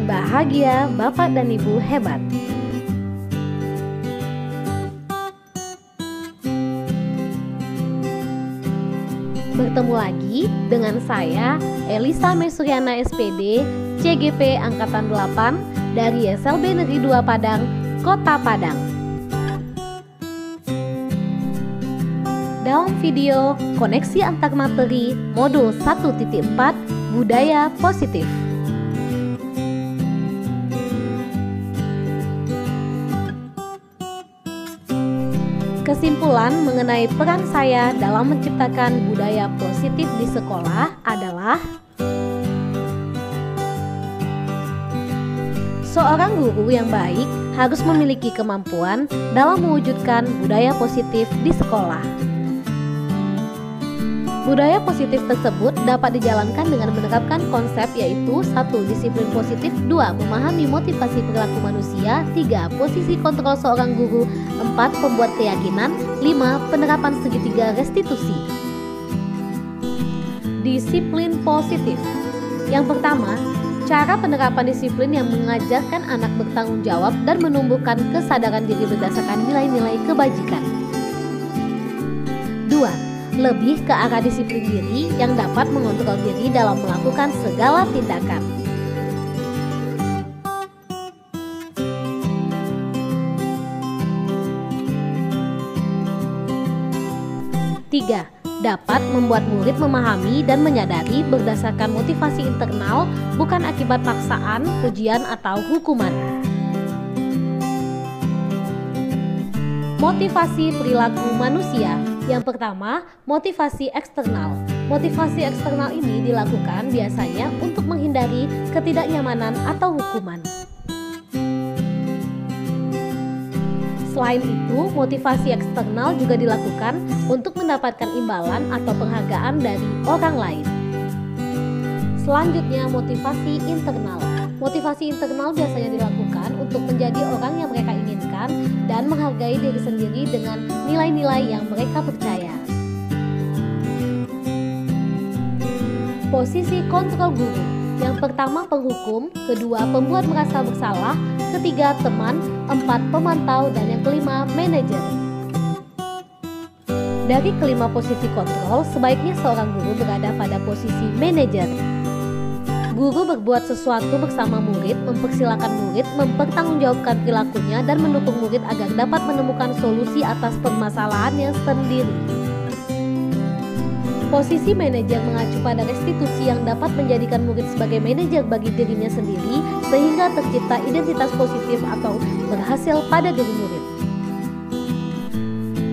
Bahagia Bapak dan Ibu hebat. Bertemu lagi dengan saya Elisa Mesuryana SPD, CGP Angkatan 8 dari SLB Negeri 2 Padang, Kota Padang. Dalam video Koneksi Antar Materi Modul 1.4 Budaya Positif. Kesimpulan mengenai peran saya dalam menciptakan budaya positif di sekolah adalah seorang guru yang baik harus memiliki kemampuan dalam mewujudkan budaya positif di sekolah. Budaya positif tersebut dapat dijalankan dengan menerapkan konsep yaitu 1. Disiplin positif, 2. Memahami motivasi perilaku manusia, 3. Posisi kontrol seorang guru, 4. Pembuat keyakinan, 5. Penerapan segitiga restitusi. Disiplin positif. Yang pertama, cara penerapan disiplin yang mengajarkan anak bertanggung jawab dan menumbuhkan kesadaran diri berdasarkan nilai-nilai kebajikan. 2. Lebih ke arah disiplin diri yang dapat mengontrol diri dalam melakukan segala tindakan. 3. Dapat membuat murid memahami dan menyadari berdasarkan motivasi internal, bukan akibat paksaan, ujian, atau hukuman. Motivasi perilaku manusia. Yang pertama, motivasi eksternal. Motivasi eksternal ini dilakukan biasanya untuk menghindari ketidaknyamanan atau hukuman. Selain itu, motivasi eksternal juga dilakukan untuk mendapatkan imbalan atau penghargaan dari orang lain. Selanjutnya, motivasi internal. Motivasi internal biasanya dilakukan untuk menjadi orang yang mereka inginkan dan menghargai diri sendiri dengan nilai-nilai yang mereka percaya. Posisi kontrol guru. Yang pertama penghukum, kedua pembuat merasa bersalah, ketiga teman, 4 pemantau, dan yang kelima manajer. Dari kelima posisi kontrol, sebaiknya seorang guru berada pada posisi manajer. Guru berbuat sesuatu bersama murid, mempersilahkan murid, mempertanggungjawabkan perilakunya, dan mendukung murid agar dapat menemukan solusi atas permasalahannya sendiri. Posisi manajer mengacu pada restitusi yang dapat menjadikan murid sebagai manajer bagi dirinya sendiri, sehingga tercipta identitas positif atau berhasil pada diri murid.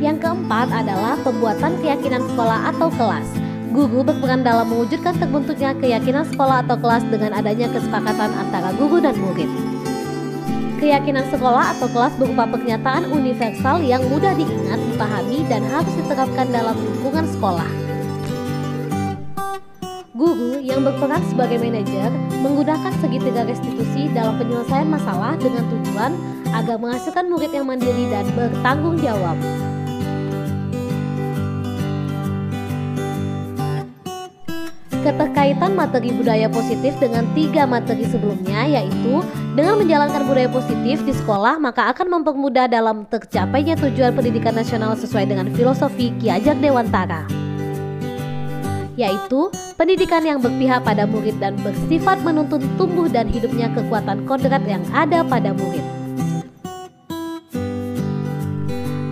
Yang keempat adalah pembuatan keyakinan sekolah atau kelas. Guru berperan dalam mewujudkan terbentuknya keyakinan sekolah atau kelas dengan adanya kesepakatan antara guru dan murid. Keyakinan sekolah atau kelas berupa pernyataan universal yang mudah diingat, dipahami, dan harus diterapkan dalam lingkungan sekolah. Guru yang berperan sebagai manajer menggunakan segitiga restitusi dalam penyelesaian masalah dengan tujuan agar menghasilkan murid yang mandiri dan bertanggung jawab. Keterkaitan materi budaya positif dengan 3 materi sebelumnya, yaitu dengan menjalankan budaya positif di sekolah maka akan mempermudah dalam tercapainya tujuan pendidikan nasional sesuai dengan filosofi Ki Hajar Dewantara, yaitu pendidikan yang berpihak pada murid dan bersifat menuntun tumbuh dan hidupnya kekuatan kodrat yang ada pada murid.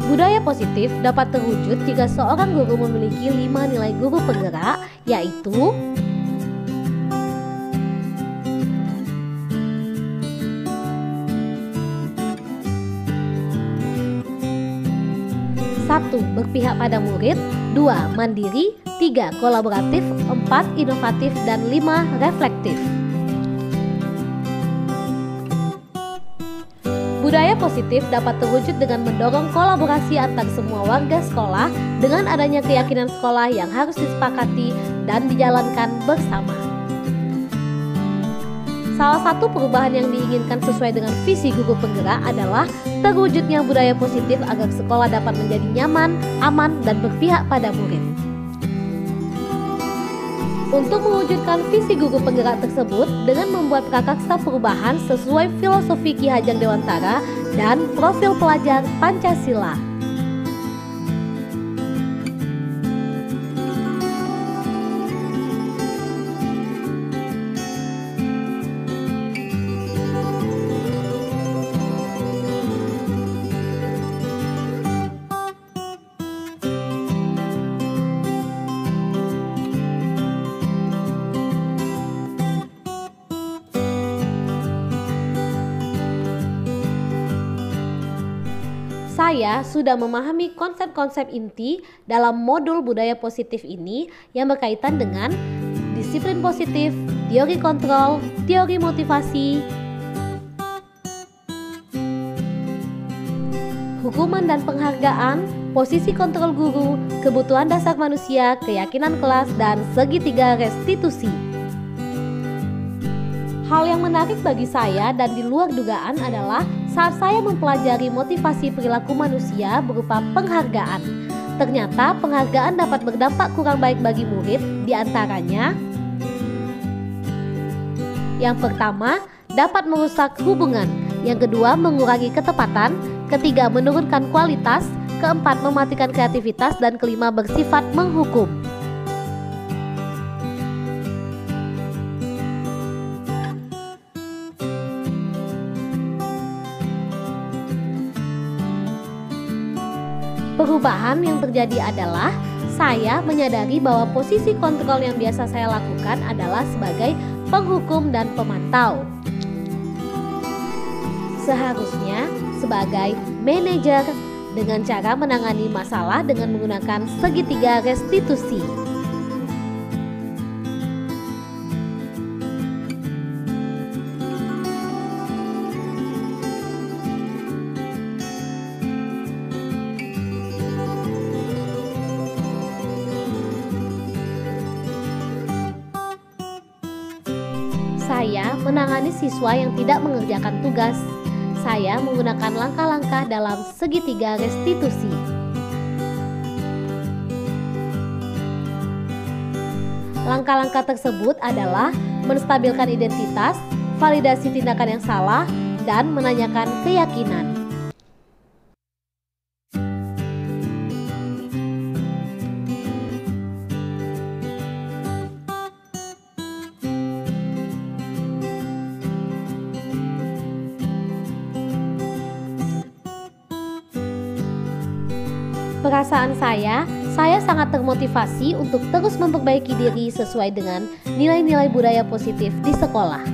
Budaya positif dapat terwujud jika seorang guru memiliki 5 nilai guru penggerak, yaitu satu, berpihak pada murid, 2, mandiri, 3, kolaboratif, 4, inovatif, dan 5, reflektif. Budaya positif dapat terwujud dengan mendorong kolaborasi antar semua warga sekolah dengan adanya keyakinan sekolah yang harus disepakati dan dijalankan bersama. Salah satu perubahan yang diinginkan sesuai dengan visi guru penggerak adalah terwujudnya budaya positif agar sekolah dapat menjadi nyaman, aman, dan berpihak pada murid. Untuk mewujudkan visi guru penggerak tersebut dengan membuat prakaksa perubahan sesuai filosofi Ki Hajang Dewantara dan profil pelajar Pancasila. Saya sudah memahami konsep-konsep inti dalam modul budaya positif ini yang berkaitan dengan disiplin positif, teori kontrol, teori motivasi, hukuman dan penghargaan, posisi kontrol guru, kebutuhan dasar manusia, keyakinan kelas, dan segitiga restitusi. Hal yang menarik bagi saya dan di luar dugaan adalah saat saya mempelajari motivasi perilaku manusia berupa penghargaan. Ternyata penghargaan dapat berdampak kurang baik bagi murid, diantaranya yang pertama, dapat merusak hubungan. Yang kedua, mengurangi ketepatan. Ketiga, menurunkan kualitas. Keempat, mematikan kreativitas. Dan kelima, bersifat menghukum. Perubahan yang terjadi adalah saya menyadari bahwa posisi kontrol yang biasa saya lakukan adalah sebagai penghukum dan pemantau. Seharusnya sebagai manajer dengan cara menangani masalah dengan menggunakan segitiga restitusi. Saya menangani siswa yang tidak mengerjakan tugas. Saya menggunakan langkah-langkah dalam segitiga restitusi. Langkah-langkah tersebut adalah menstabilkan identitas, validasi tindakan yang salah, dan menanyakan keyakinan. Perasaan saya sangat termotivasi untuk terus memperbaiki diri sesuai dengan nilai-nilai budaya positif di sekolah.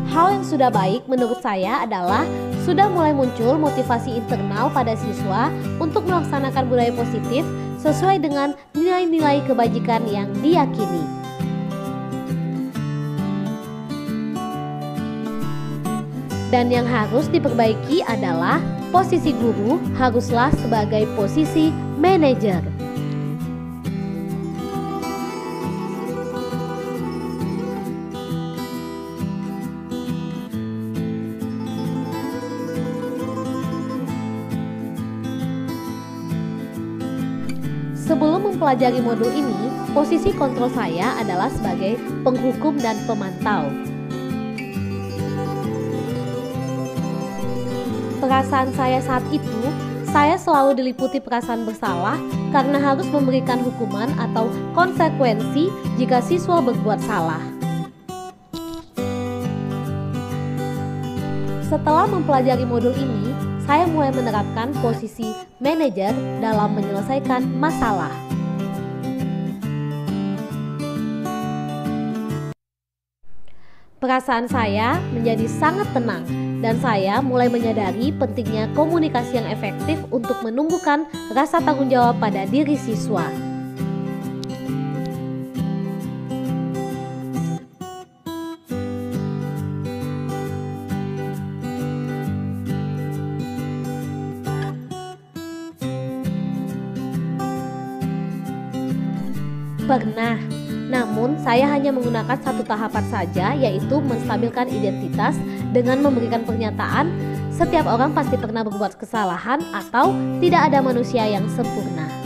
Hal yang sudah baik menurut saya adalah sudah mulai muncul motivasi internal pada siswa untuk melaksanakan budaya positif sesuai dengan nilai-nilai kebajikan yang diyakini. Dan yang harus diperbaiki adalah posisi guru haruslah sebagai posisi manajer. Sebelum mempelajari modul ini, posisi kontrol saya adalah sebagai penghukum dan pemantau. Perasaan saya saat itu, saya selalu diliputi perasaan bersalah karena harus memberikan hukuman atau konsekuensi jika siswa berbuat salah. Setelah mempelajari modul ini, saya mulai menerapkan posisi manajer dalam menyelesaikan masalah. Perasaan saya menjadi sangat tenang dan saya mulai menyadari pentingnya komunikasi yang efektif untuk menumbuhkan rasa tanggung jawab pada diri siswa. Pernah, namun saya hanya menggunakan satu tahapan saja, yaitu menstabilkan identitas dengan memberikan pernyataan setiap orang pasti pernah berbuat kesalahan atau tidak ada manusia yang sempurna.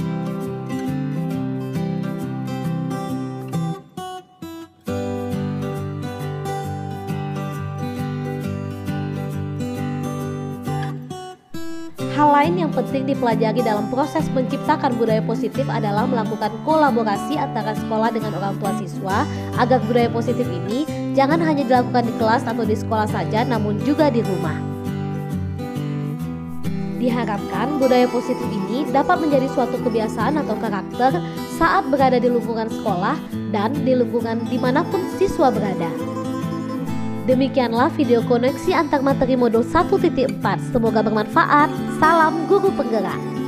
Hal lain yang penting dipelajari dalam proses menciptakan budaya positif adalah melakukan kolaborasi antara sekolah dengan orang tua siswa agar budaya positif ini jangan hanya dilakukan di kelas atau di sekolah saja, namun juga di rumah. Diharapkan budaya positif ini dapat menjadi suatu kebiasaan atau karakter saat berada di lingkungan sekolah dan di lingkungan dimanapun siswa berada. Demikianlah video koneksi antar materi modul 1.4. Semoga bermanfaat. Salam guru penggerak.